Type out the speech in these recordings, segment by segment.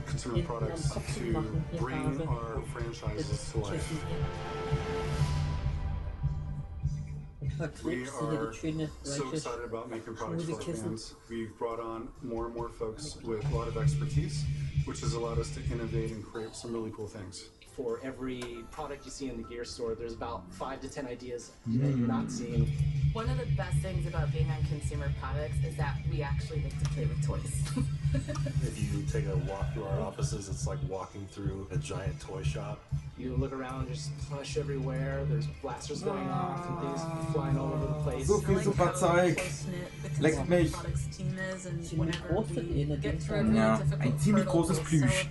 consumer products to bring our franchises to life. We are so excited about making products for our fans. We've brought on more and more folks with a lot of expertise, which has allowed us to innovate and create some really cool things. For every product you see in the gear store, there's about 5 to 10 ideas that you're not seeing. One of the best things about being on consumer products is that we actually get to play with toys. If you take a walk through our offices, it's like walking through a giant toy shop. You look around, there's plush everywhere, there's blasters going off and things flying all over the place. So viel super Zeug. Leckt mich. Ja, ein ziemlich großes Plüsch.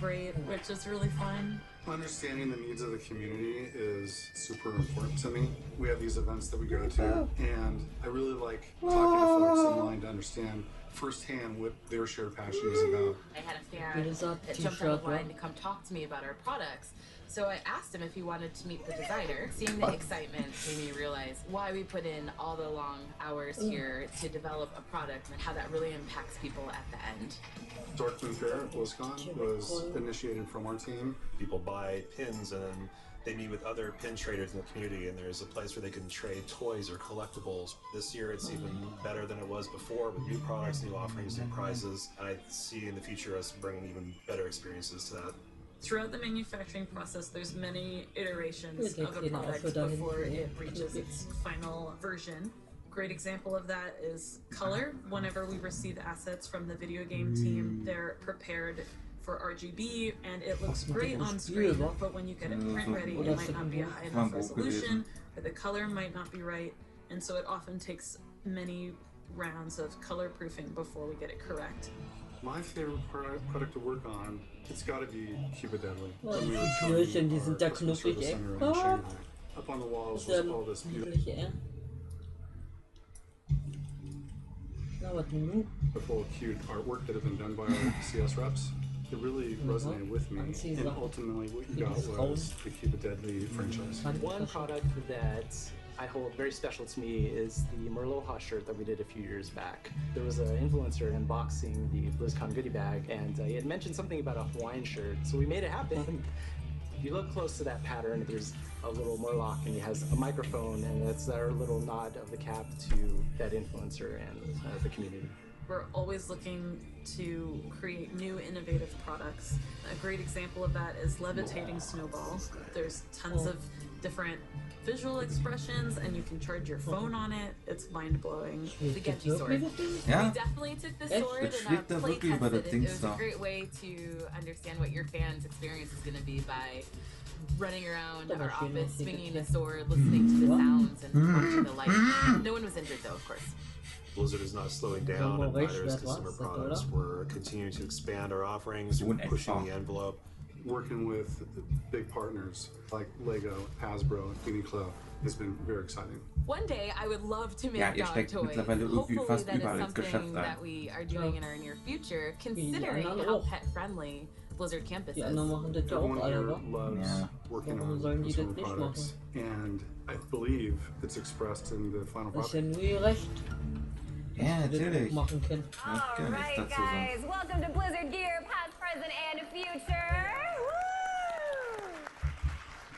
Which is really fun. Understanding the needs of the community is super important to me. We have these events that we go to, and I really like talking to folks in line to understand firsthand what their shared passion is about. I had a fan that jumped out of line to come talk to me about our products. So I asked him if he wanted to meet the designer. Seeing the excitement made me realize why we put in all the long hours here to develop a product and how that really impacts people at the end. Dark Moon Fair at Blizzcon was initiated from our team. People buy pins and then they meet with other pin traders in the community, and there's a place where they can trade toys or collectibles. This year it's even better than it was before, with new products, new offerings, new prizes. I see in the future us bringing even better experiences to that. Throughout the manufacturing process, there's many iterations of a product before it reaches its final version. Great example of that is color. Whenever we receive assets from the video game team, they're prepared for RGB and it looks great on screen, but when you get it print ready, it might not be a high enough resolution, or the color might not be right, and so it often takes many rounds of color proofing before we get it correct. My favorite product to work on, it's got to be Keep It Deadly. Oh, die Türchen, die sind ja knuffig, ey. Oh. Up on the walls was all this beautiful, cute artwork that had been done by our CS reps. It really resonated with me, and ultimately what you got was the Keep It Deadly franchise. One product that I hold very special to me is the Merloha shirt that we did a few years back. There was an influencer unboxing the Blizzcon goodie bag, and he had mentioned something about a Hawaiian shirt, so we made it happen. If you look close to that pattern, there's a little Murloc, and he has a microphone, and that's our little nod of the cap to that influencer and the community. We're always looking to create new innovative products. A great example of that is levitating snowballs. There's tons of different visual expressions and you can charge your phone on it. It's mind-blowing. The Genji sword. Ja? We definitely took the sword and play tested it. It was a great way to understand what your fans' experience is going to be by running around our office, swinging the sword, listening to the sounds, and watching the light. No one was injured though, of course. Blizzard is not slowing down, and neither is consumer products. We're continuing to expand our offerings, pushing the envelope. Working with big partners like Lego, Hasbro, and Uniqlo has been very exciting. One day I would love to make Ja, ihr dog steckt toys. mittlerweile irgendwie Hopefully fast that is überall ins Geschäft something rein. that we are doing in our near future, considering how pet-friendly Blizzard campus is. Everyone here loves working on consumer products, and I believe it's expressed in the final product. Ja, natürlich. Alright guys, welcome to Blizzard Gear, past, present, and future. Woo!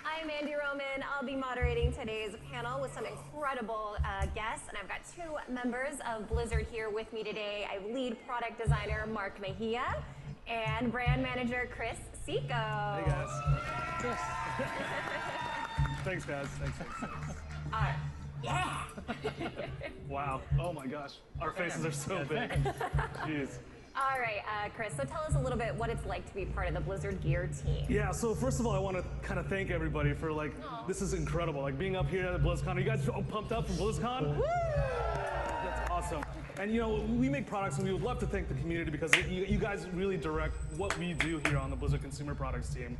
I'm Andy Roman. I'll be moderating today's panel with some incredible guests, and I've got 2 members of Blizzard here with me today. I have lead product designer Mark Mejia and brand manager Chris Seco. Hey guys. Thanks guys, thanks. All right. Yeah! Wow, oh my gosh, our faces are so big. Jeez. All right, Chris, so tell us a little bit what it's like to be part of the Blizzard Gear team. Yeah, so first of all, I want to kind of thank everybody for this is incredible. Like being up here at BlizzCon. Are you guys all pumped up for BlizzCon? Woo! That's awesome. And you know, we make products and we would love to thank the community because you guys really direct what we do here on the Blizzard Consumer Products team.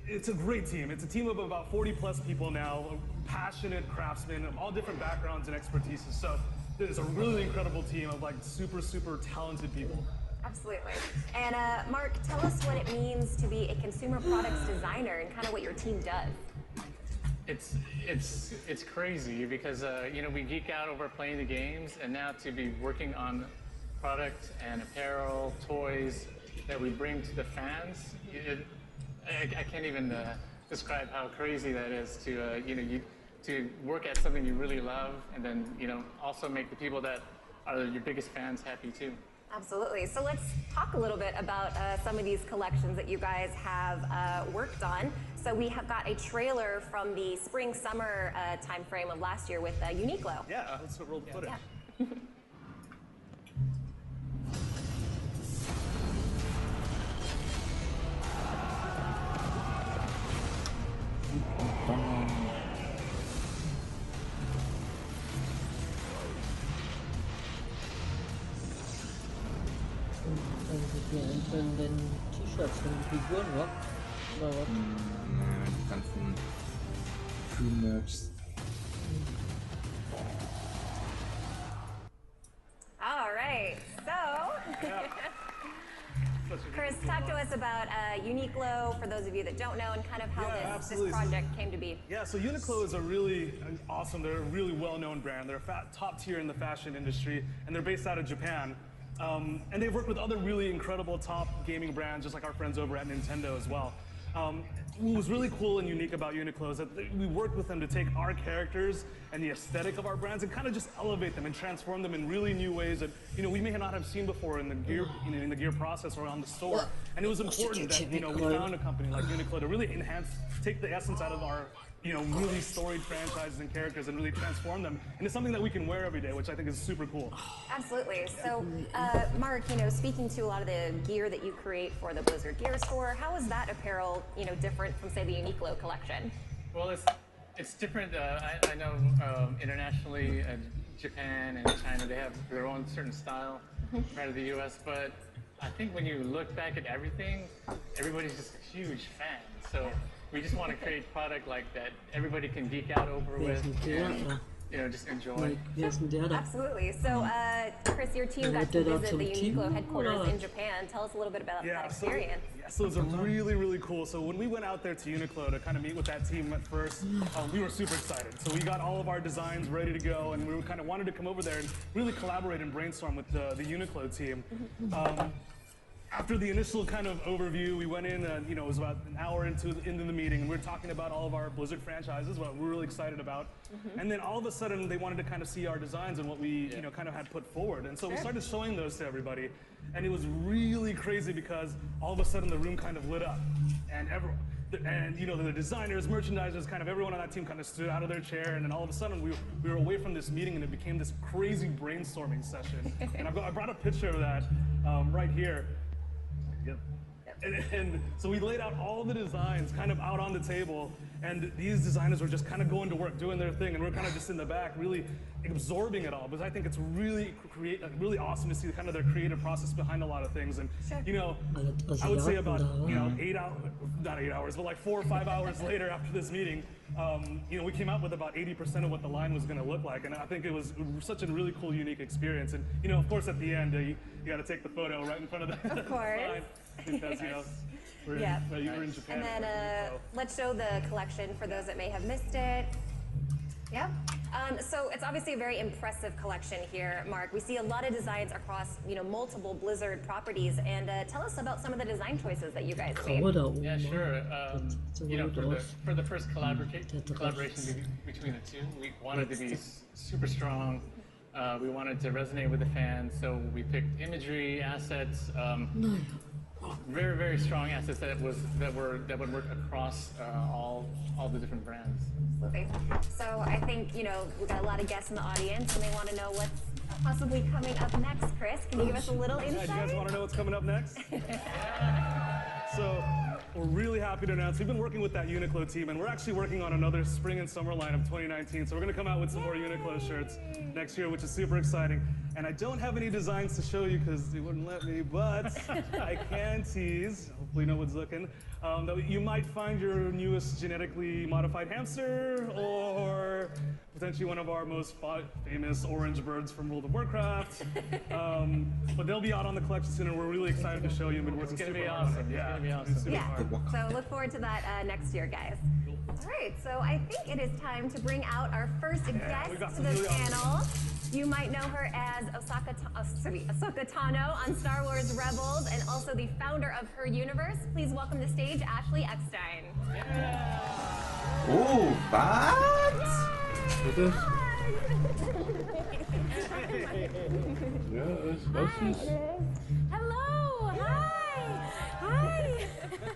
It's a great team. It's a team of about 40 plus people now, passionate craftsmen of all different backgrounds and expertises. So it's a really incredible team of super, super talented people. Absolutely. And Mark, tell us what it means to be a consumer products designer and kind of what your team does. It's crazy because you know, we geek out over playing the games, and now to be working on product and apparel, toys that we bring to the fans. I can't even describe how crazy that is to to work at something you really love, and then also make the people that are your biggest fans happy too. Absolutely. So let's talk a little bit about some of these collections that you guys have worked on. So we have got a trailer from the spring-summer time frame of last year with Uniqlo. Yeah, let's roll the footage. Yeah. Einzelnen den T-Shirts von den Figuren, wa? Oder was? Die ganzen Crew-Merchs. All right. So, Chris, talk to us about Uniqlo, for those of you that don't know, and kind of how this project came to be. Yeah, so Uniqlo is a really awesome, they're a really well-known brand. They're top tier in the fashion industry, and they're based out of Japan. And they've worked with other really incredible top gaming brands, just like our friends over at Nintendo as well. What was really cool and unique about Uniqlo is that we worked with them to take our characters and the aesthetic of our brands and kind of just elevate them and transform them in really new ways that we may not have seen before in the gear in the gear process or on the store. And it was important that we found a company like Uniqlo to really take the essence out of our really storied franchises and characters and really transform them into something that we can wear every day, which I think is super cool. Absolutely. So, Mark, speaking to a lot of the gear that you create for the Blizzard Gear Store, how is that apparel, different from, say, the Uniqlo collection? Well, it's different. I know internationally, Japan and China, they have their own certain style compared to the U.S., but I think when you look back at everything, everybody's just a huge fan. So we just want to create product like that everybody can geek out over with and just enjoy. Absolutely. So, Chris, your team got to visit the Uniqlo headquarters in Japan. Tell us a little bit about that experience. So it was really, really cool. So when we went out there to Uniqlo to kind of meet with that team at first, we were super excited. So we got all of our designs ready to go, and we kind of wanted to come over there and really collaborate and brainstorm with the Uniqlo team. After the initial kind of overview, we went in, it was about an hour into the meeting, and we were talking about all of our Blizzard franchises, what we're really excited about. And then all of a sudden, they wanted to kind of see our designs and what we, kind of had put forward. And so we started showing those to everybody, and it was really crazy because all of a sudden the room kind of lit up, and everyone. And the designers, merchandisers, kind of everyone on that team kind of stood out of their chair, and then all of a sudden we were away from this meeting, and it became this crazy brainstorming session. And I brought a picture of that right here. Yep. And so we laid out all the designs kind of out on the table, and these designers were just kind of going to work, doing their thing, and we're kind of just in the back, really absorbing it all. Because I think it's really awesome to see kind of their creative process behind a lot of things. And I would say about 8 hours, not 8 hours, but like 4 or 5 hours later after this meeting, we came out with about 80% of what the line was going to look like, and I think it was such a really cool, unique experience. And of course, at the end, you got to take the photo right in front of the line because we're in Japan. And then let's show the collection for those that may have missed it. Yeah. So it's obviously a very impressive collection here, Mark. We see a lot of designs across, multiple Blizzard properties. And tell us about some of the design choices that you guys made. Yeah, sure. For the first collaboration between the two, we wanted to be super strong. We wanted to resonate with the fans, so we picked imagery, assets, very, very strong assets that would work across all the different brands. Absolutely. So I think we've got a lot of guests in the audience, and they want to know what's possibly coming up next. Chris, can you give us a little insight? Yeah, you guys want to know what's coming up next? So we're really happy to announce we've been working with that Uniqlo team, and we're actually working on another spring and summer line of 2019. So we're going to come out with some more Uniqlo shirts next year, which is super exciting. And I don't have any designs to show you because they wouldn't let me, but I can tease, hopefully no one's looking, that you might find your newest genetically modified hamster, or potentially one of our most famous orange birds from World of Warcraft. But they'll be out on the collection soon, and we're really excited to show you. It's going to be awesome. Yeah. So look forward to that next year, guys. All right, so I think it is time to bring out our first guest to the panel. You might know her as Ahsoka Tano on Star Wars Rebels, and also the founder of Her Universe. Please welcome to stage Ashley Eckstein. Oh, was? Bitte? Ja, was ist? Hello, hi, hi.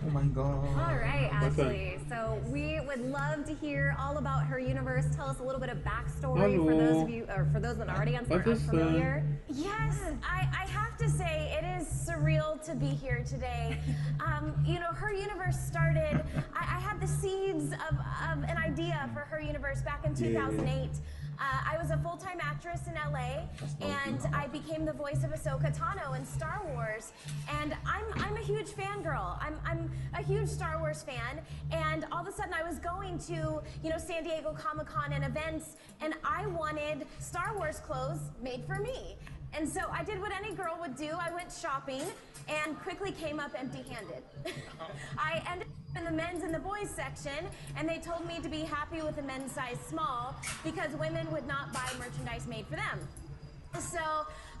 Oh my god. All right, Ashley. So we would love to hear all about Her Universe. Tell us a little bit of backstory for those of you, or for those that are already unfamiliar. Yes, I have to say it is surreal to be here today. You know, Her Universe started. I had the seeds of an idea for Her Universe back in 2008. I was a full-time actress in LA, and I became the voice of Ahsoka Tano in Star Wars. And I'm a huge fangirl. I'm a huge Star Wars fan. And all of a sudden, I was going to San Diego Comic-Con and events, and I wanted Star Wars clothes made for me. And so I did what any girl would do. I went shopping and quickly came up empty-handed. I ended up in the men's and the boys section, and they told me to be happy with a men's size small because women would not buy merchandise made for them. So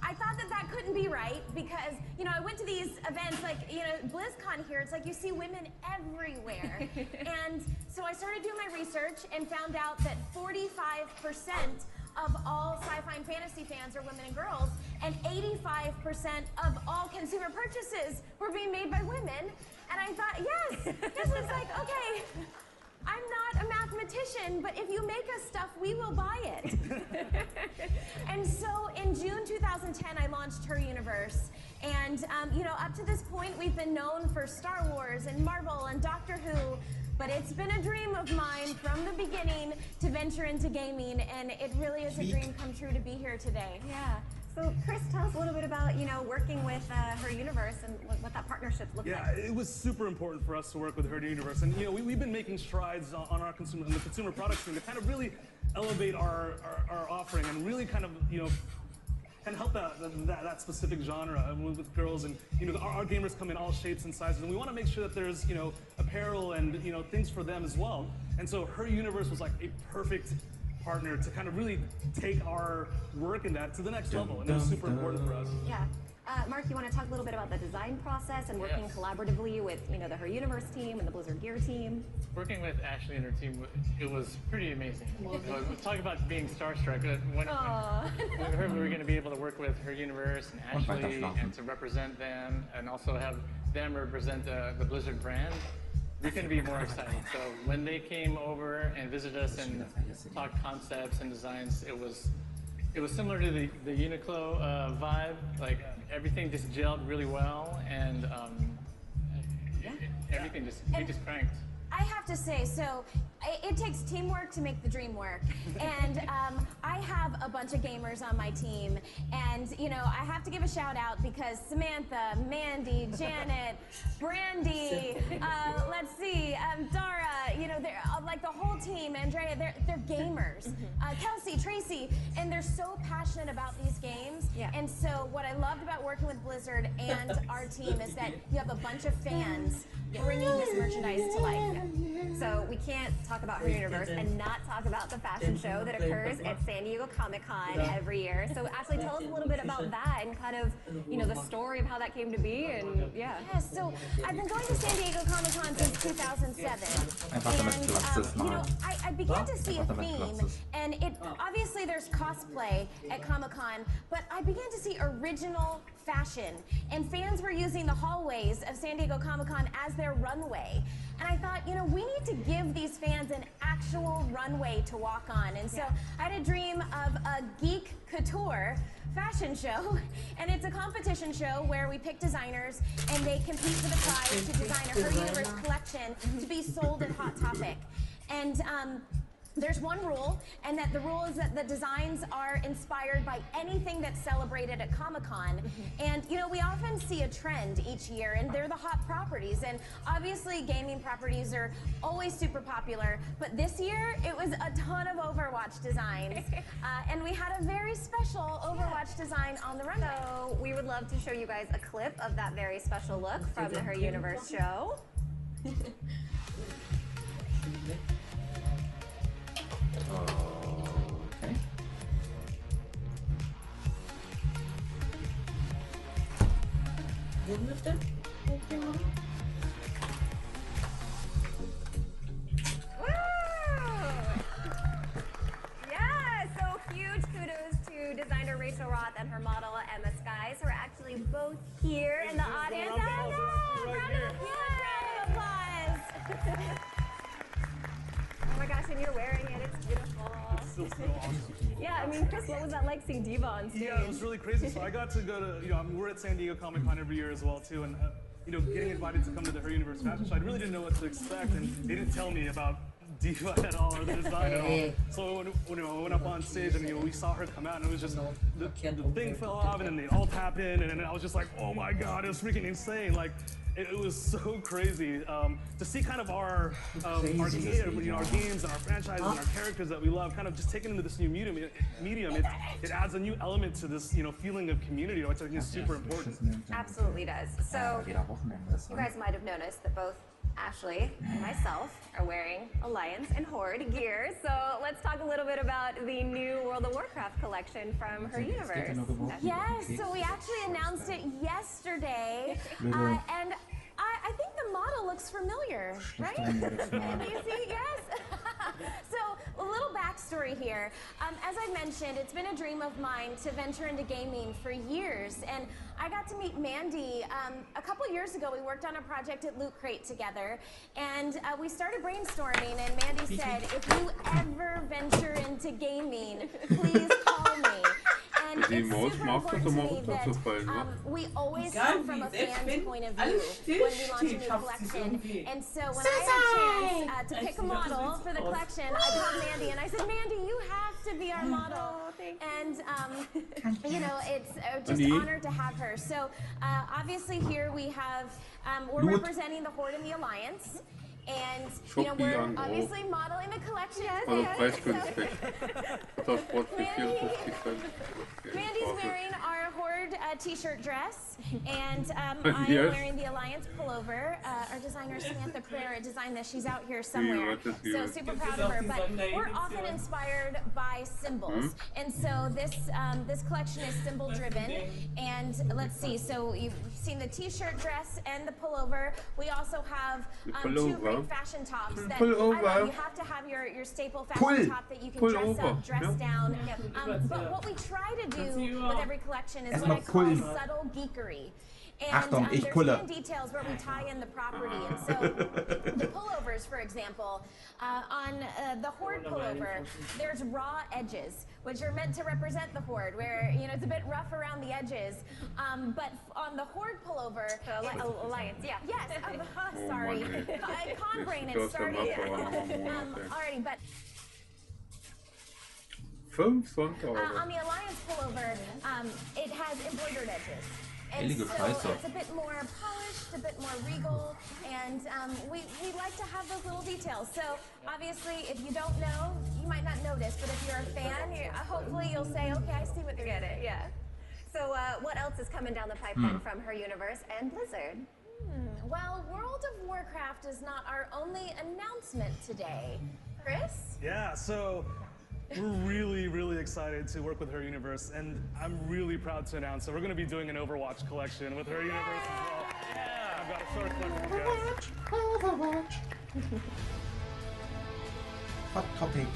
I thought that couldn't be right because, I went to these events like, BlizzCon here, it's like you see women everywhere. And so I started doing my research and found out that 45% of all sci-fi and fantasy fans are women and girls, and 85% of all consumer purchases were being made by women. And I thought, yes, this is like, okay, I'm not a mathematician, but if you make us stuff, we will buy it. And so in June 2010, I launched Her Universe. And, up to this point, we've been known for Star Wars and Marvel and Doctor Who. But it's been a dream of mine from the beginning to venture into gaming, and it really is a dream come true to be here today. Yeah. So, Chris, tell us a little bit about, working with Her Universe and what that partnership looks like. Yeah, it was super important for us to work with Her Universe. And, we've been making strides on our the consumer products team to kind of really elevate our offering and really kind of, and help that specific genre with girls. And our gamers come in all shapes and sizes, and we want to make sure that there's apparel and things for them as well. And so Her Universe was like a perfect partner to kind of really take our work in that to the next level, and it was super important for us. Yeah. Mark, you want to talk a little bit about the design process and working collaboratively with the Her Universe team and the Blizzard Gear team? Working with Ashley and her team, it was pretty amazing. Talk about being starstruck. When we heard we were going to be able to work with Her Universe and Ashley and to represent them and also have them represent the Blizzard brand, we couldn't be more excited. So when they came over and visited us and talked concepts and designs, it was similar to the Uniqlo vibe. Like everything just gelled really well, and everything we just cranked. I have to say, so it takes teamwork to make the dream work. And I have a bunch of gamers on my team, and I have to give a shout out because Samantha, Mandy, Janet, Brandy, let's see, Dara, they're like the whole team, Andrea, they're gamers. Kelsey, Tracy, and they're so passionate about these games. Yeah. And so what I loved about working with Blizzard and our team is that you have a bunch of fans bringing this merchandise to life. So we can't talk about Her Universe and not talk about the fashion show that occurs at San Diego Comic-Con every year. So Ashley, tell us a little bit about that and kind of, the story of how that came to be, and yeah. Yes, so I've been going to San Diego Comic-Con since 2007. And, I began to see a theme, and obviously there's cosplay at Comic-Con, but I began to see original fashion, and fans were using the hallways of San Diego Comic-Con as their runway. And I thought, we need to give these fans an actual runway to walk on. And so I had a dream of a geek couture fashion show, and it's a competition show where we pick designers and they compete for the prize to design a Her Universe collection to be sold at Hot Topic. And there's one rule, and that the rule is that the designs are inspired by anything that's celebrated at Comic-Con. And we often see a trend each year, and they're the hot properties. And obviously gaming properties are always super popular, but this year it was a ton of Overwatch designs. And we had a very special Overwatch design on the runway. So we would love to show you guys a clip of that very special look from the Her Universe show. Okay. Yeah, so huge kudos to designer Rachel Roth and her model Emma Skies, who are actually both here in the audience. Round of applause! Oh my gosh, and you're wearing it, it's beautiful. It's still so awesome. Yeah, I mean, Chris, what was that like seeing Diva on stage? Yeah, it was really crazy. So I got to go to, we're at San Diego Comic Con every year as well too, and getting invited to come to the Her Universe Fashion Show, I really didn't know what to expect, and they didn't tell me about Diva at all or the design at all. So when I went up on stage and we saw her come out, and it was just the thing fell off, and then they all tap in, and I was just like, oh my god, it was freaking insane. Like it was so crazy to see kind of our games and our franchises and our characters that we love, kind of just taken into this new medium. It adds a new element to this feeling of community, which I think is super important. Absolutely does. So you guys might have noticed that both Ashley and myself are wearing Alliance and Horde gear. So let's talk a little bit about the new World of Warcraft collection from Her Universe. Yes, so we actually announced it yesterday, and I think the model looks familiar, right? You see, yes. So a little backstory here. As I mentioned, it's been a dream of mine to venture into gaming for years, and I got to meet Mandy a couple years ago. We worked on a project at Loot Crate together, and we started brainstorming, and Mandy said, if you ever venture into gaming, please call me. And it's super important to me that we always come from a fan's point of view when we launch a new collection. And so when I had a chance to pick a model for the collection, I called Mandy and I said, Mandy, you have to be our model. And, it's just honored to have her. So obviously here we have, we're representing the Horde and the Alliance. And we're obviously modeling the collection. Mandy's wearing our Horde t-shirt dress, and I'm wearing the Alliance pullover. Our designer Samantha Pereira designed this. She's out here somewhere, so super proud of her. But we're often inspired by symbols, and so this collection is symbol driven. And let's see. So you've seen the t-shirt dress and the pullover. We also have two great fashion tops that you have to have your staple fashion top that you can dress up, dress down. But what we try to do with every collection is what I call subtle geekery. And there's hidden details where we tie in the property. And so the pullovers, for example, on the Horde pullover, there's raw edges, which are meant to represent the Horde, where it's a bit rough around the edges. But on the Horde pullover, Alliance, yeah. Yes, sorry. Con brain, it started already, but on the Alliance pullover, it has embroidered edges. And so it's a bit more polished, a bit more regal, and we like to have those little details. So obviously, if you don't know, you might not notice, but if you're a fan, hopefully you'll say, okay, I see what they're doing. It, yeah. So what else is coming down the pipeline from Her Universe and Blizzard? Well, World of Warcraft is not our only announcement today. Chris? Yeah, so we're really, really excited to work with Her Universe, and I'm really proud to announce that we're going to be doing an Overwatch collection with Her Universe as well. Yeah, I've got a short clip for you guys. Overwatch. Hot topic.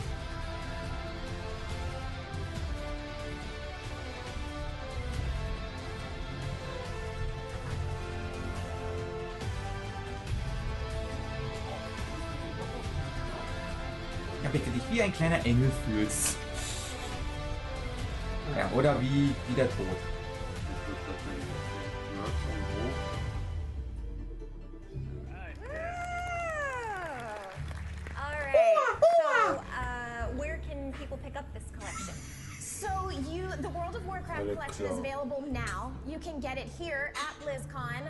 Damit du dich wie ein kleiner Engel fühlst. Ja, oder wie der Tod. Where can people pick up this collection? So the World of Warcraft collection is available now. You can get it here at BlizzCon.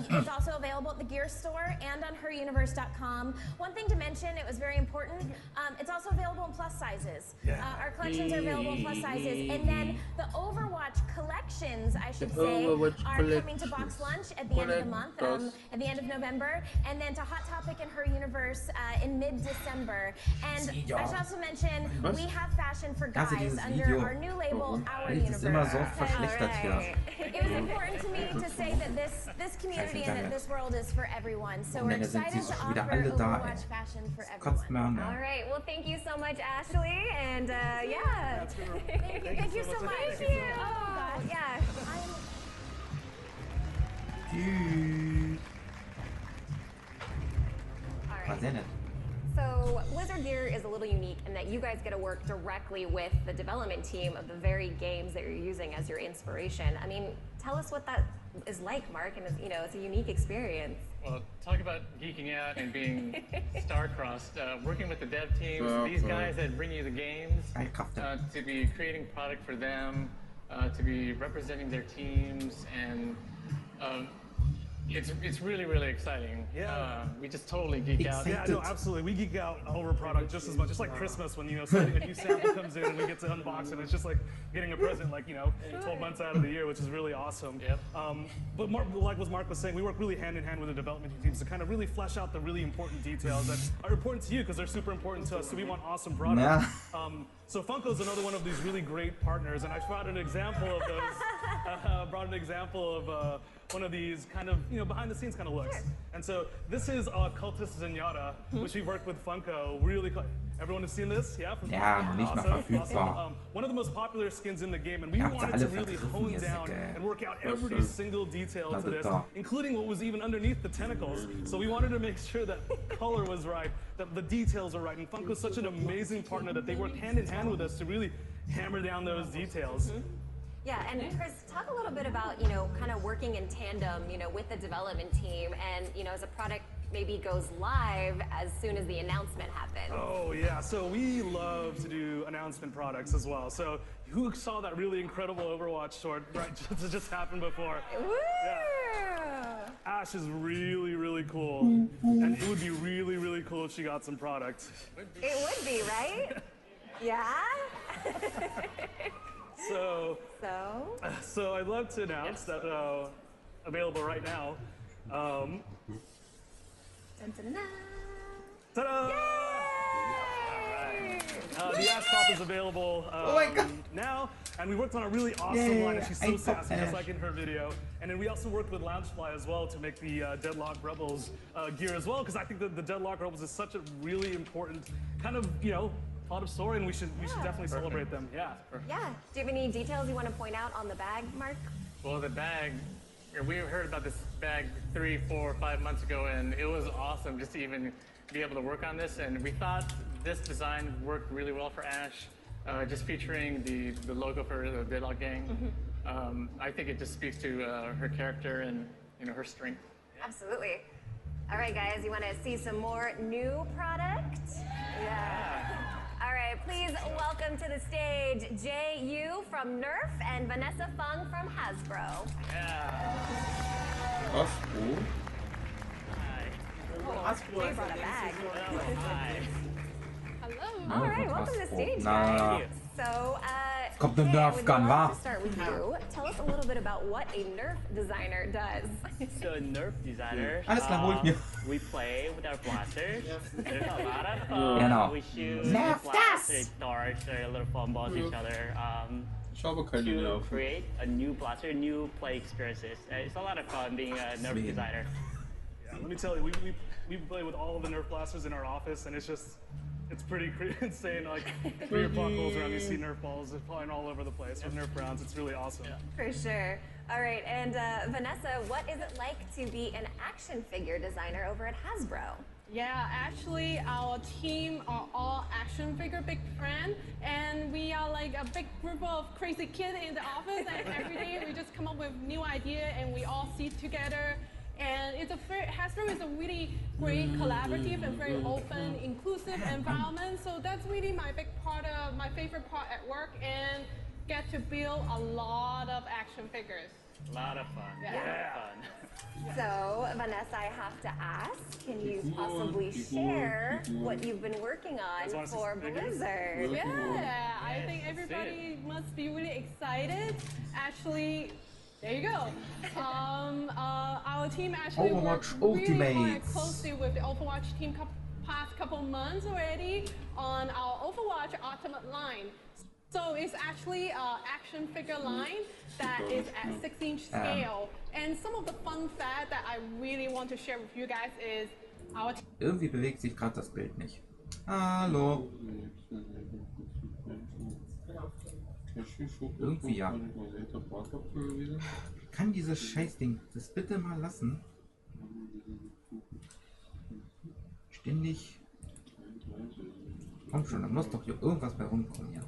It's also available at the gear store and on heruniverse.com. One thing to mention, it was very important, it's also available in plus sizes. Our collections are available in plus sizes. And then the Overwatch collections, I should say, are coming to Box Lunch at the end of the month, at the end of November, and then to Hot Topic and Her Universe in mid-December. And I should also mention, we have fashion for guys under Jo. our new label, Our Echt, das ist immer so Universe. verschlechtert hier. It was important to me to say that this community and that this world is for everyone. So we're Und dann sind excited sie to schon wieder offer alle da, Overwatch ey. fashion for Kotzt mir everyone. an, All ey. right. Well, thank you so much, Ashley, and yeah. Thank you so much. Thank you. Oh, yeah. Tschüss. All War right. sehr nett. So Blizzard Gear is a little unique in that you guys get to work directly with the development team of the very games that you're using as your inspiration. I mean, tell us what that is like, Mark, and you know, it's a unique experience. Well, talk about geeking out and being star-crossed. Working with the dev teams, these guys that bring you the games, to be creating product for them, to be representing their teams, and it's really, really exciting. Yeah. We just totally geek out. Yeah, no, absolutely. We geek out over product just as much. It's like Christmas when, you know, a new sample comes in and we get to unbox it. It's just like getting a present, like, you know, 12 months out of the year, which is really awesome. Yep. But like what Mark was saying, we work really hand in hand with the development teams to kind of really flesh out the really important details that are important to you because they're super important to us. So we want awesome products. So Funko's another one of these really great partners, and I brought an example of those. One of these kind of, you know, behind the scenes kind of looks. And so this is Cultist Zenyatta, which we've worked with Funko. Everyone has seen this? Yeah? Ja, nicht mal verfügbar. One of the most popular skins in the game, and we Ihr habt sie wanted to alle really vergriffen, hone ihr down Säcke. and work out every single detail to this, da. including what was even underneath the tentacles. So we wanted to make sure that color was right, that the details are right, and Funko's such an amazing partner that they work hand in hand with us to really hammer down those details. Yeah, and Chris, talk a little bit about, you know, kind of working in tandem, you know, with the development team and, you know, as a product maybe goes live as soon as the announcement happens. Oh yeah, so we love to do announcement products as well. So who saw that really incredible Overwatch short just happened before? Woo! Yeah. Ash is really, really cool. And it would be really, really cool if she got some product. It would be, right? Yeah? So I'd love to announce that available right now. Ta-da! The Ash Pop is available now, and we worked on a really awesome line, and she's so sassy, just like in her video. And then we also worked with Loungefly as well to make the Deadlock Rebels gear as well, because I think that the Deadlock Rebels is such a really important kind of, you know, part of story, and we should definitely celebrate them. Yeah. Yeah. Do you have any details you want to point out on the bag, Mark? Well, the bag, we heard about this bag 3, 4, 5 months ago, and it was awesome just to even be able to work on this. And we thought this design worked really well for Ash, just featuring the logo for the Deadlock Gang. I think it just speaks to her character and, you know, her strength. Absolutely. All right, guys, you want to see some more new product? Yeah. All right, please welcome to the stage J.U. from Nerf and Vanessa Fung from Hasbro. Was? Wo? They brought a bag. Hello. All right, welcome to the stage, Na. guys. So, Kommt eine Jay, I Nerf would Gun, love wa? to start with you. Tell us a little bit about what a Nerf designer does. So Nerf designer, Alles klar, hol ich mir. we play with our blasters. There's a lot of Genau. We shoot Nerf blasters, darts, or little fun balls at each other. To create a new blaster, new play experiences. It's a lot of fun being a Nerf designer. Yeah, let me tell you, we play with all of the Nerf blasters in our office, and it's pretty insane. Like 3 o'clock rolls around, you see Nerf balls flying all over the place from Nerf rounds. It's really awesome. For sure. All right, and Vanessa, what is it like to be an action figure designer over at Hasbro? Yeah, actually, our team are all action figure big fan, and we are like a big group of crazy kids in the office, and every day we just come up with new idea, and we all sit together. And Hasbro is a really great collaborative and very open, inclusive environment. So that's really my favorite part at work, and get to build a lot of action figures. A lot of fun. Yeah. So, Vanessa, I have to ask, can you possibly share what you've been working on for Blizzard? Yeah, I think everybody must be really excited. Actually, there you go. Our team actually worked really quite closely with the Overwatch team past couple months already on our Overwatch Ultimate line. So it's actually an action figure line that is at 6-inch scale. And some of the fun fact that I really want to share with you guys is our Irgendwie bewegt sich gerade das Bild nicht. Hallo. Irgendwie ja. Kann dieses Scheißding das bitte mal lassen? Ständig. Komm schon, da muss doch hier irgendwas bei rumkommen hier.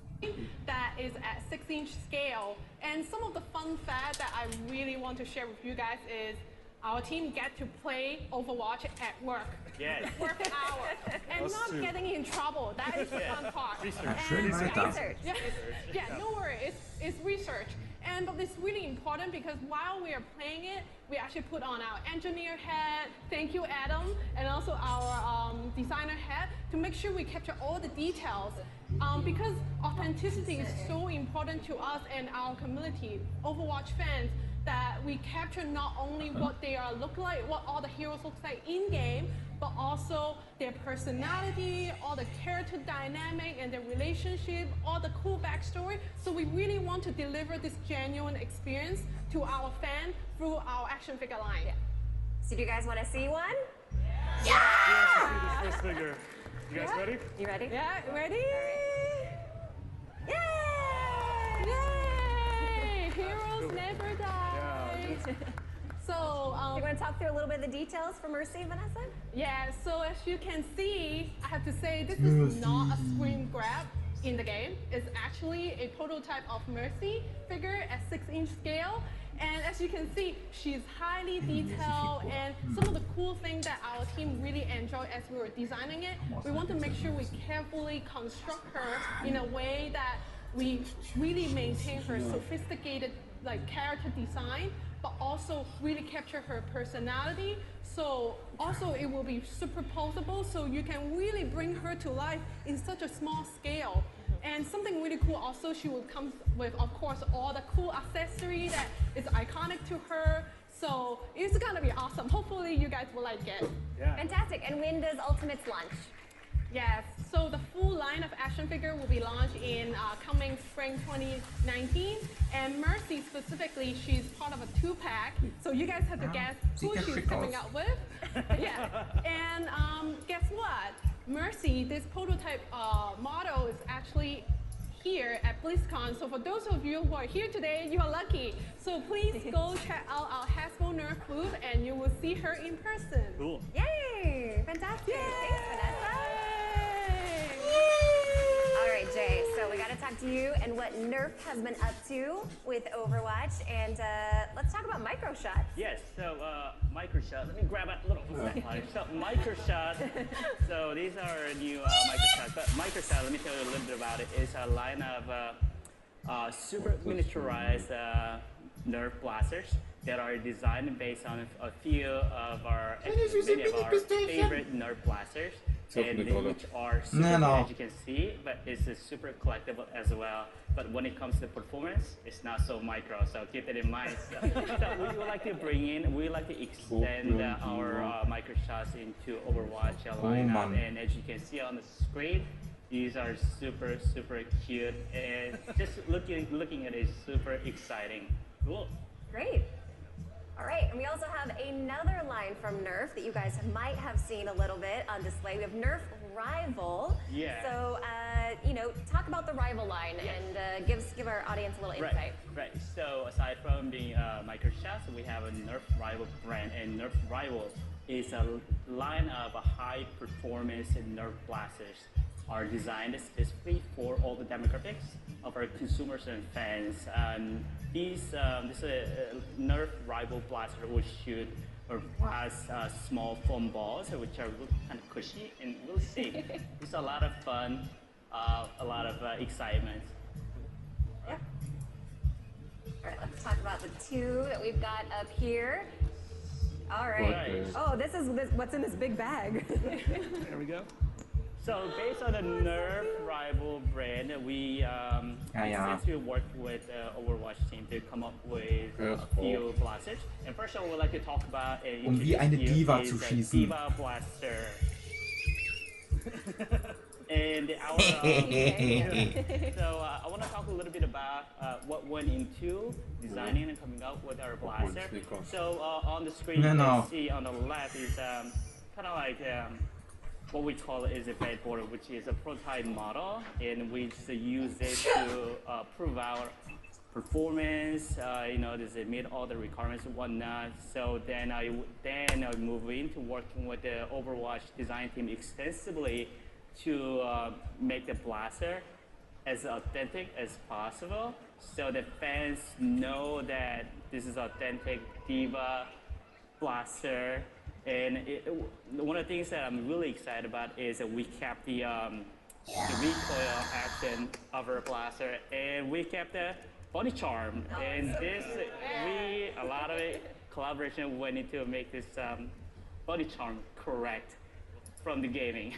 that is at 6-inch scale. And some of the fun fact that I really want to share with you guys is our team get to play Overwatch at work. Yes. Work hours. And not getting in trouble. That is the fun part. Research. Yeah, no worry. It's research. And but it's really important because while we are playing it, we actually put on our engineer hat, thank you Adam, and also our designer hat to make sure we capture all the details. Because authenticity is so important to us and our community, Overwatch fans, that we capture not only what they are look like, what all the heroes look like in game, but also their personality, all the character dynamic and their relationship, all the cool backstory. So we really want to deliver this genuine experience to our fan through our action figure line. Yeah. So do you guys want to see one? Yeah! Yeah! This first figure. You guys ready? You ready? Yeah, ready? Yay! Yay! Heroes never die. Yeah. So, you want to talk through a little bit of the details for Mercy, Vanessa? Yeah, so as you can see, I have to say this is not a screen grab in the game. It's actually a prototype of Mercy figure at 6-inch scale. And as you can see, she's highly detailed, and some of the cool things that our team really enjoyed as we were designing it, we want to make sure we carefully construct her in a way that we really maintain her sophisticated character design, but also really capture her personality. So also it will be superposable, so you can really bring her to life in such a small scale. And something really cool also, she will come with, of course, all the cool accessory that is iconic to her. So it's gonna be awesome. Hopefully you guys will like it. Yeah. Fantastic. And when does Ultimates launch? Yes, so the full line of action figure will be launched in coming spring 2019. And Mercy specifically, she's part of a 2-pack. So you guys have to guess who she's coming out with. Yeah, and guess what? Mercy, this prototype model is actually here at Blizzcon. So for those of you who are here today, you are lucky. So please go check out our Hasbro Nerf booth and you will see her in person. Cool. Yay! Fantastic. Yay! Thanks, Vanessa. All right, Jay, so we got to talk to you and what Nerf has been up to with Overwatch. And let's talk about microshots. Yes, so microshots. Let me grab a little. So microshots. So these are new microshots. But microshots, let me tell you a little bit about it. It's a line of super miniaturized Nerf blasters that are designed based on a few of our many of our favorite Nerf blasters. And which are super as you can see, but it's a super collectible as well. But when it comes to performance, it's not so micro, so keep it in mind. So we would like to bring in, we would like to extend our micro shots into Overwatch lineup. And as you can see on the screen, these are super, super cute, and just looking at it is super exciting. Cool. Great. All right, and we also have another line from Nerf that you guys might have seen a little bit on display. We have Nerf Rival. Yeah. So, talk about the Rival line and give our audience a little insight. Right. So aside from the micro shots, we have a Nerf Rival brand, and Nerf Rival is a line of high performance Nerf blasters are designed specifically for all the demographics of our consumers and fans. This Nerf Rival blaster will shoot or blast small foam balls, which are kind of cushy and really safe. It's a lot of fun, a lot of excitement. Yeah. All right, let's talk about the two that we've got up here. All right. Oh, this is what's in this big bag. There we go. So based on the Nerf Rival brand, we since we worked with Overwatch team to come up with a few blasters. And first of all, we'd like to talk about wie eine Diva zu schießen. Diva Blaster. And our so I want to talk a little bit about what went into designing and coming up with our blaster. So on the screen, you can see on the left is kind of like what we call is a breadboard, which is a prototype model, and we just use it to prove our performance. You know, does it meet all the requirements and whatnot? So then I move into working with the Overwatch design team extensively to make the blaster as authentic as possible, so that fans know that this is authentic Diva blaster. And one of the things that I'm really excited about is that we kept the recoil action of our blaster, and we kept the body charm. And this, a lot of collaboration went into make this body charm correct from the gaming.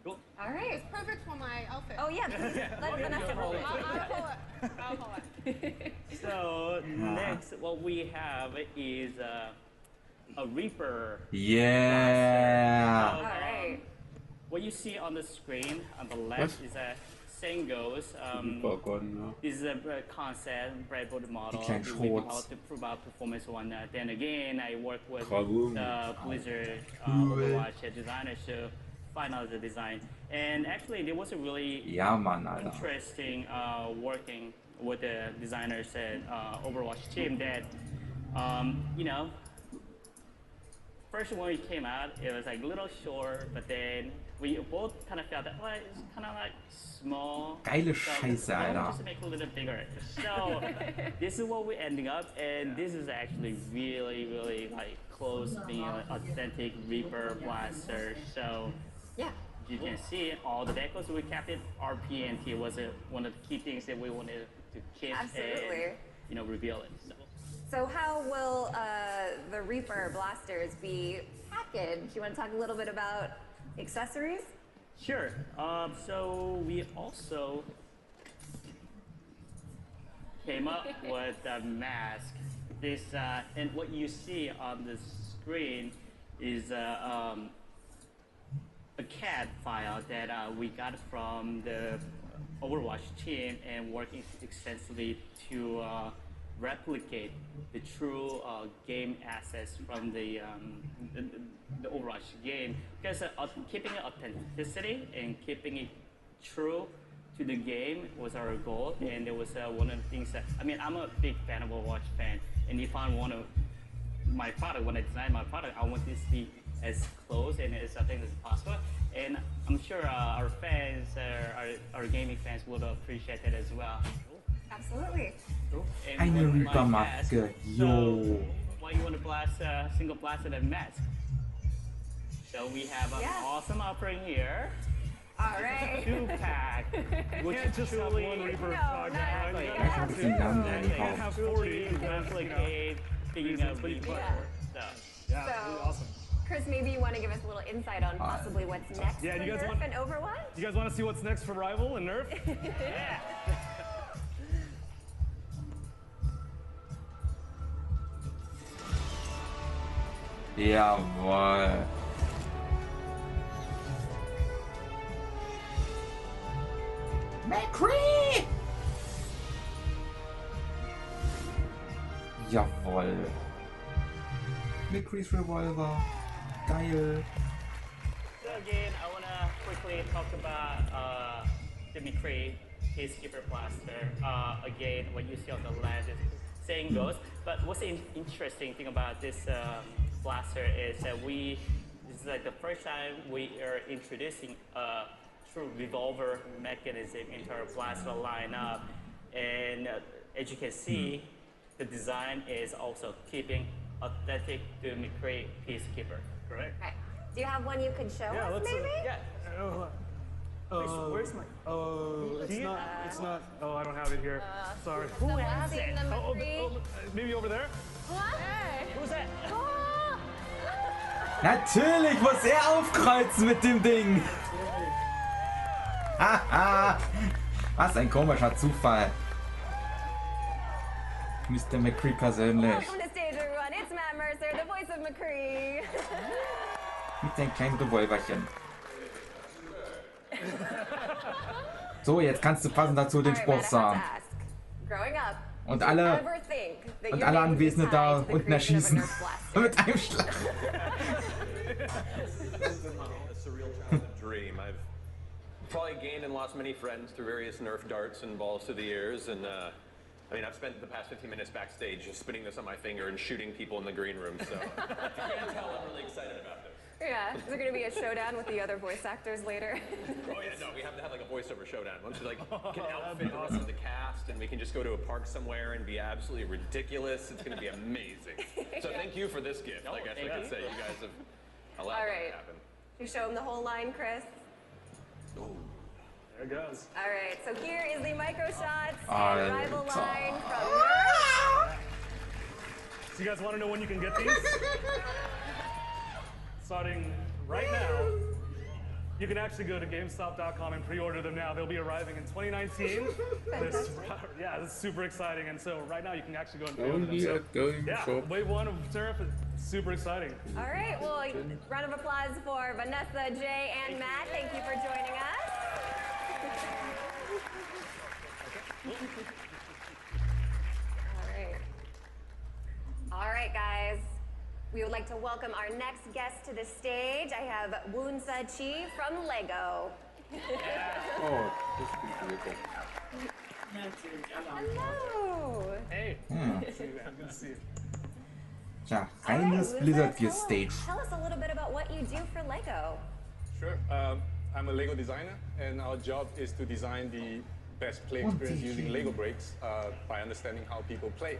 Cool. All right. It's perfect for my outfit. Oh yeah, let Vanessa hold it. I'll pull it. So next, what we have is a Reaper. Yeah. So, all right. What you see on the screen on the left is a saying goes. This is a concept breadboard model. We developed to prove out performance one. Then again, I work with Blizzard Overwatch designers to find out the design. And actually, there was a really interesting working with the designers at Overwatch team that, you know, first when it came out, it was like a little short, but then we both kind of felt that, well, it's kind of like small. Geile Scheiße, Alter. Just make it a little bigger. So this is what we're ending up, and this is actually really, really like close to being an authentic Reaper blaster. So yeah, you can see all the decals we kept it. Our PNT was one of the key things that we wanted to keep and you know reveal it. So how will the Reaper blasters be packaged? You want to talk a little bit about accessories? Sure. So we also came up with a mask. This and what you see on the screen is a CAD file that we got from the Overwatch team and working extensively to replicate the true game assets from the Overwatch game, because keeping authenticity and keeping it true to the game was our goal. And it was one of the things that, I mean, I'm a big fan of Overwatch fan, and if I want to my product, when I design my product, I want this to be as close and as authentic as possible. And I'm sure our fans, our gaming fans would appreciate that as well. Absolutely. Cool. Eine Reaper-Maske, yo. Why you want to blast single blasted and mask? So we have an awesome offering here. All right. 2-pack, which is just truly one Reaper have 40 replicate thinking of Reaper. Yeah, really awesome. Chris, maybe you want to give us a little insight on possibly what's next for Nerf and Overwatch? You guys want to see what's next for Rival and Nerf? Yeah. Jawohl. McCree! Jawohl. McCree's Revolver. Geil. So again, I want to quickly talk about the McCree Peacekeeper Blaster. Again, what you see on the left is saying goes. But what's the interesting thing about this blaster is that this is like the first time we are introducing a true revolver mechanism into our blaster lineup. And as you can see, the design is also keeping authentic to McCree Peacekeeper, correct? Okay. Do you have one you could show us, maybe? Yeah. Where's my? It's not. Oh, I don't have it here. Sorry. Who has it? Maybe over there. Hey. Who's that? Natürlich muss aufkreuzen mit dem Ding. Haha. Was ein komischer Zufall. Mr. McCree persönlich. Welcome to stage, everyone. It's Matt Mercer, the voice of McCree. Mit seinem kleinen Revolverchen. So, jetzt kannst du passend dazu den Spruch sagen. Growing up, Und did you alle, ever think that und your alle name would be Anwesenden tied da to the unten creation of a erschießen. Nerf blaster? Mit einem Schlag. A surreal childhood dream. I've probably gained and lost many friends through various Nerf darts and balls through the years, and I mean, I've spent the past 15 minutes backstage just spinning this on my finger and shooting people in the green room, so you can tell I'm really excited about this. Yeah, is there going to be a showdown with the other voice actors later? Oh yeah, no, we have to have like a voiceover showdown. Once we like can outfit the rest of the cast, and we can just go to a park somewhere and be absolutely ridiculous. It's going to be amazing. So thank you for this gift. I guess I could say you guys have allowed All that right. to happen. You show him the whole line, Chris. There it goes. All right, so here is the micro shots All and right. rival line from Nerf. So you guys want to know when you can get these? Starting right now. You can actually go to GameStop.com and pre-order them now. They'll be arriving in 2019. Yeah, this is super exciting. And so right now you can actually go and pre-order them. So, yeah, wave one of Nerf is super exciting. All right, well, round of applause for Vanessa, Jay, and Matt. Thank you for joining us. All right, guys. We would like to welcome our next guest to the stage. I have Woonsa Chi from Lego. Oh, das ist Hello. Hey. Good to see you. Tja, All right, reines Woonsa, Blizzard-Stage. Tell us a little bit about what you do for Lego. Sure. I'm a Lego designer, and our job is to design the best play experience using Lego bricks by understanding how people play.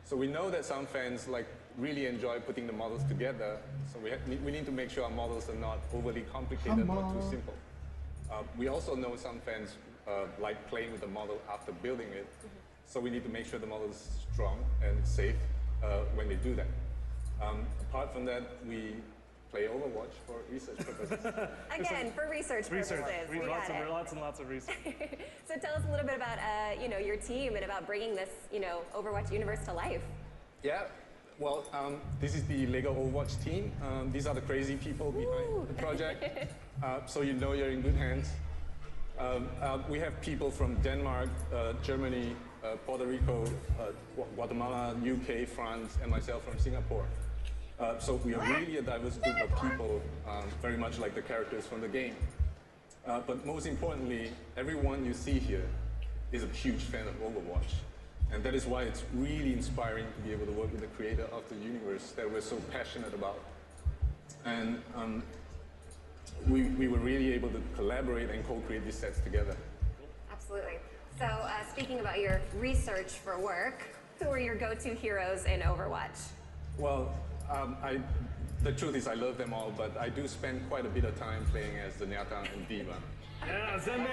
So we know that some fans really enjoy putting the models together, so we need to make sure our models are not overly complicated or too simple. We also know some fans like playing with the model after building it, so we need to make sure the model is strong and safe when they do that. Apart from that, we play Overwatch for research purposes. Again, for research purposes. We got it. Lots and lots of research. So tell us a little bit about your team and about bringing this Overwatch universe to life. Yeah, well, this is the Lego Overwatch team. These are the crazy people behind the project, so you know you're in good hands. We have people from Denmark, Germany, Puerto Rico, Guatemala, UK, France, and myself from Singapore. So we are really a diverse group of people, very much like the characters from the game. But most importantly, everyone you see here is a huge fan of Overwatch. And that is why it's really inspiring to be able to work with the creator of the universe that we're so passionate about. And we were really able to collaborate and co-create these sets together. Absolutely. So speaking about your research for work, who are your go-to heroes in Overwatch? Well, the truth is I love them all, but I do spend quite a bit of time playing as the Nyata and Diva. Yeah, send me.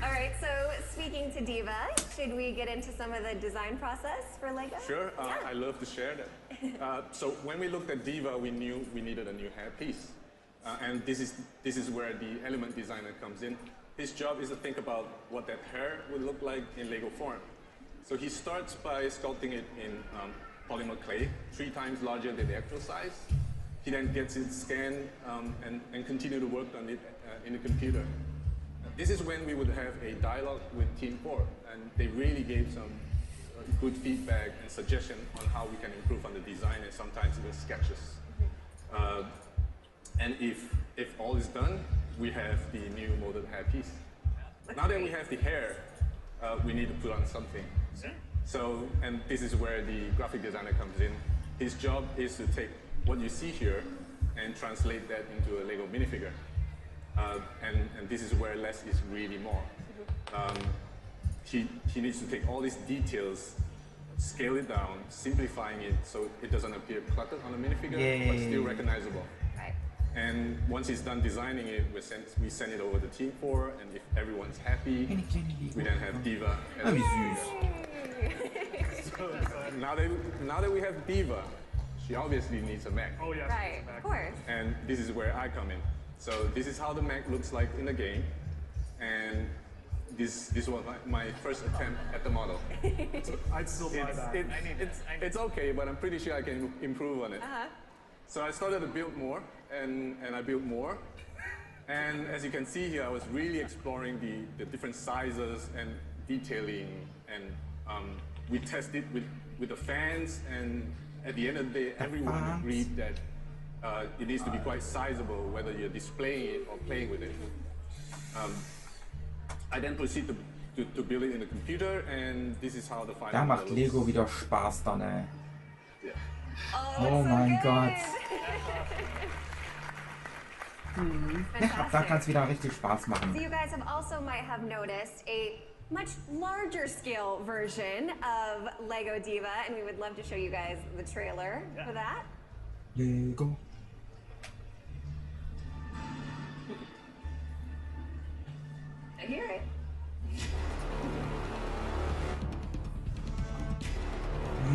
All right, so speaking to Diva, should we get into some of the design process for Lego? Sure, I love to share that. So when we looked at Diva, we knew we needed a new hair piece. And this is where the element designer comes in. His job is to think about what that hair would look like in Lego form. So he starts by sculpting it in polymer clay, 3 times larger than the actual size. He then gets it scanned and continue to work on it in the computer. This is when we would have a dialogue with Team 4, and they really gave some good feedback and suggestion on how we can improve on the design and sometimes even sketches. And if all is done, we have the new molded hair piece. Now that we have the hair, we need to put on something. So, and this is where the graphic designer comes in. His job is to take what you see here and translate that into a Lego minifigure. And this is where less is really more. He needs to take all these details, scale it down, simplifying it so it doesn't appear cluttered on a minifigure, but still recognizable. Right. And once he's done designing it, we send it over to Team 4, and if everyone's happy, we then have Diva. Now that we have Diva, she obviously needs a mech. Oh yes. Right, of course. And this is where I come in. So this is how the mech looks like in the game, and this was my first attempt at the model. I'd still buy that. It's okay, but I'm pretty sure I can improve on it. So I started to build more, and I built more, And as you can see here, I was really exploring the different sizes and detailing, and we tested with the fans, and at the end of the day, everyone agreed that it needs to be quite sizable, whether you're displaying it or playing with it. I then proceed to build it in the computer, and this is how the final Da macht model Lego looks. wieder Spaß dann, ey. Yeah. Oh mein Gott. Ja, da kann es wieder richtig Spaß So machen. you guys have also might have noticed a much larger scale version of Lego Diva, and we would love to show you guys the trailer for that. Lego. I hear it.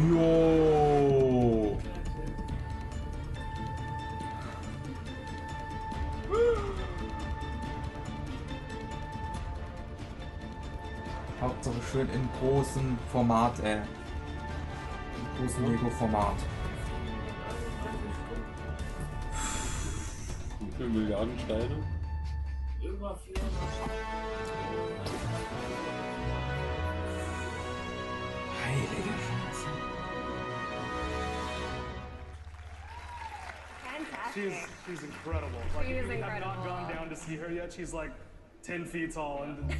Jo. Hauptsache schön im großen Format, ey. Im großen Lego-Format. Wie viele Milliarden Steine? Über 400. Heilige Scheiße. Fantastic. She's incredible. Like, She if is you have not incredible. gone down to see her yet, she's like 10 feet tall, and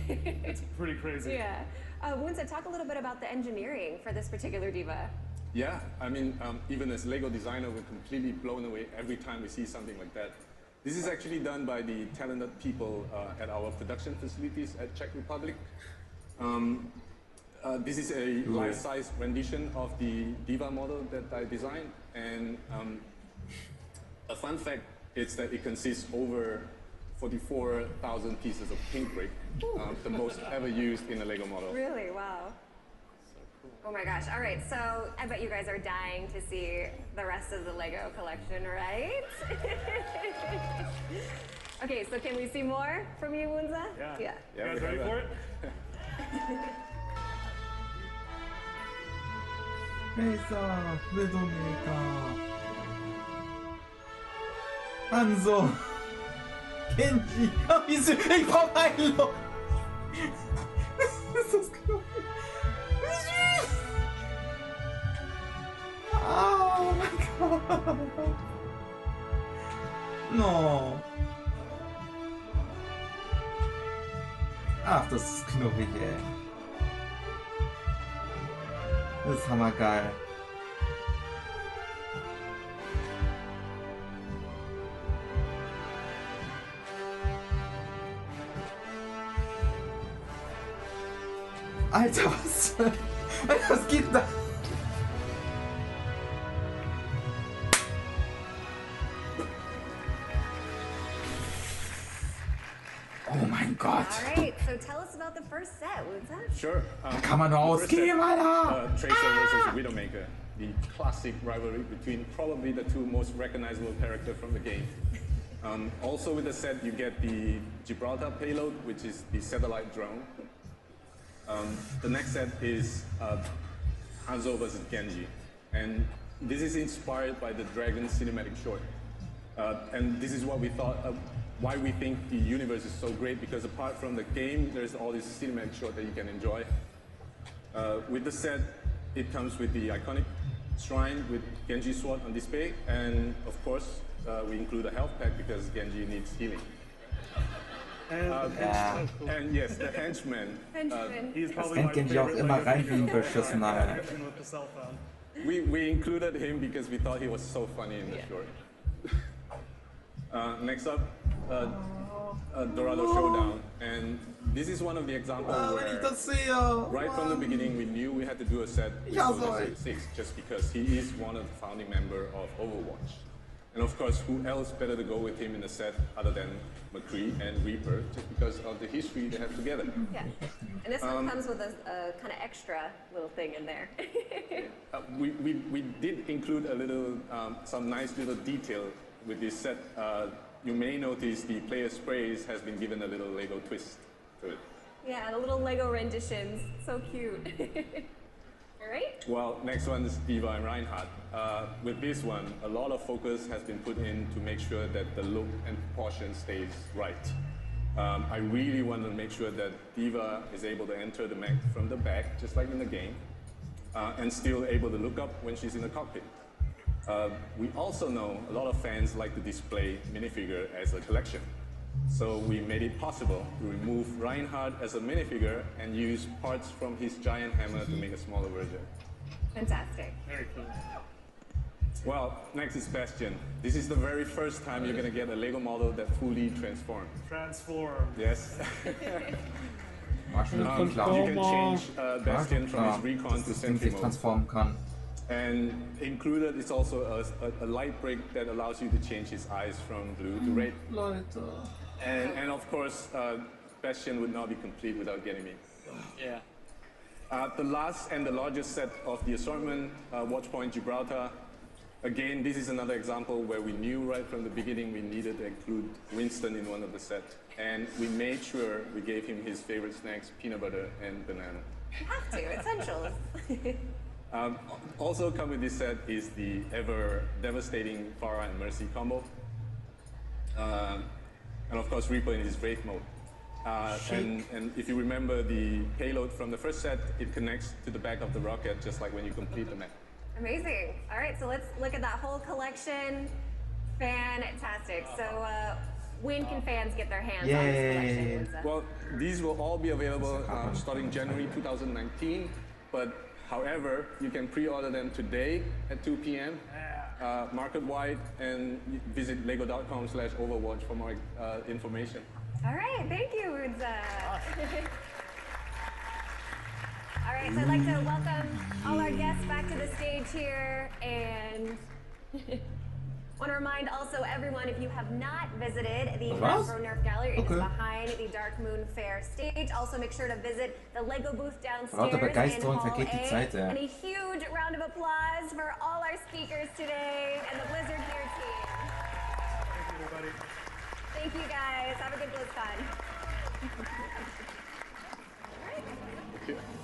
it's pretty crazy. Yeah. Wunsa, talk a little bit about the engineering for this particular Diva. Yeah, I mean, even as Lego designer, we're completely blown away every time we see something like that. This is actually done by the talented people at our production facilities at Czech Republic. This is a life-size rendition of the Diva model that I designed, and a fun fact is that it consists over 44,000 pieces of pink brick, the most ever used in a Lego model. Really? Wow. Oh my gosh. All right. So I bet you guys are dying to see the rest of the Lego collection, right? Okay. So can we see more from you, Wunsa? Yeah. You guys ready for it? Mesa, Widowmaker. Hanzo. Kenji. Oh, wie süß. Ich brauch Heilung. Ist das knuffig? Wie süß. Oh mein Gott. No. Ach, das ist knuffig, ey. Das ist hammergeil. Alter, was? Was geht da? Oh mein Gott. All right. So tell us about the first set, Wunsa. Sure. Kann man nur first set, ausgehen, Alter. Tracer versus Widowmaker, the classic rivalry between probably the two most recognizable characters from the game. Also with the set, you get the Gibraltar payload, which is the satellite drone. The next set is Hanzo versus Genji, and this is inspired by the Dragon cinematic short. And this is what we thought, why we think the universe is so great, because apart from the game, there's all this cinematic short that you can enjoy. With the set, it comes with the iconic shrine with Genji's sword on display, and of course, we include a health pack because Genji needs healing. And yes, the henchman. He's Das probably rennt my Genji auch favorite immer Lego rein wie ein figure Beschissener, ey. with the cell phone. We included him because we thought he was so funny in the short. Next up, Dorado Showdown, and this is one of the examples wenn ich where das sehe. right from the beginning we knew we had to do a set with Ja, Soldier 6 just because he is one of the founding members of Overwatch. And of course, who else better to go with him in the set other than McCree and Reaper, just because of the history they have together. Yeah. And this one comes with a kind of extra little thing in there. We did include a little, some nice little detail with this set. You may notice the player sprays has been given a little Lego twist to it. Yeah, the little Lego renditions. So cute. All right. Well, next one is Diva and Reinhardt. With this one, a lot of focus has been put in to make sure that the look and proportion stays right. I really want to make sure that Diva is able to enter the mech from the back, just like in the game, and still able to look up when she's in the cockpit. We also know a lot of fans like to display minifigure as a collection. So we made it possible to remove Reinhardt as a minifigure and use parts from his giant hammer to make a smaller version. Fantastic. Very cool. Well, next is Bastion. This is the very first time you're going to get a Lego model that fully transforms. Transform. Yes. Marshall You can change Bastion from his recon to sentry mode. transformen kann. And included is also a light brick that allows you to change his eyes from blue to red. Leute. And of course, Bastion would not be complete without getting me. Yeah. The last and the largest set of the assortment, Watchpoint Gibraltar. Again, this is another example where we knew right from the beginning we needed to include Winston in one of the sets. And we made sure we gave him his favorite snacks, peanut butter and banana. You have to, essentials. Also come with this set is the ever devastating Farah and Mercy combo. And of course Reaper in his Wraith mode. And if you remember the payload from the first set, it connects to the back of the rocket just like when you complete the mech. Amazing. All right, so let's look at that whole collection. Fantastic. So when can fans get their hands on this collection, Lindsay? Well, these will all be available starting January 2019, but however, you can pre-order them today at 2 p.m. Market-wide, and visit lego.com/overwatch for more information. All right, thank you, Lindsay. All right, so I'd like to welcome all our guests back to the stage here, and want to remind also everyone, if you have not visited the Hasbro Nerf Gallery, it is behind the Dark Moon Fair stage. Also, make sure to visit the Lego booth downstairs in Hall A. And a huge round of applause for all our speakers today and the Blizzard Gear team. Thank you, everybody. Thank you, guys. Have a good BlizzCon. All right.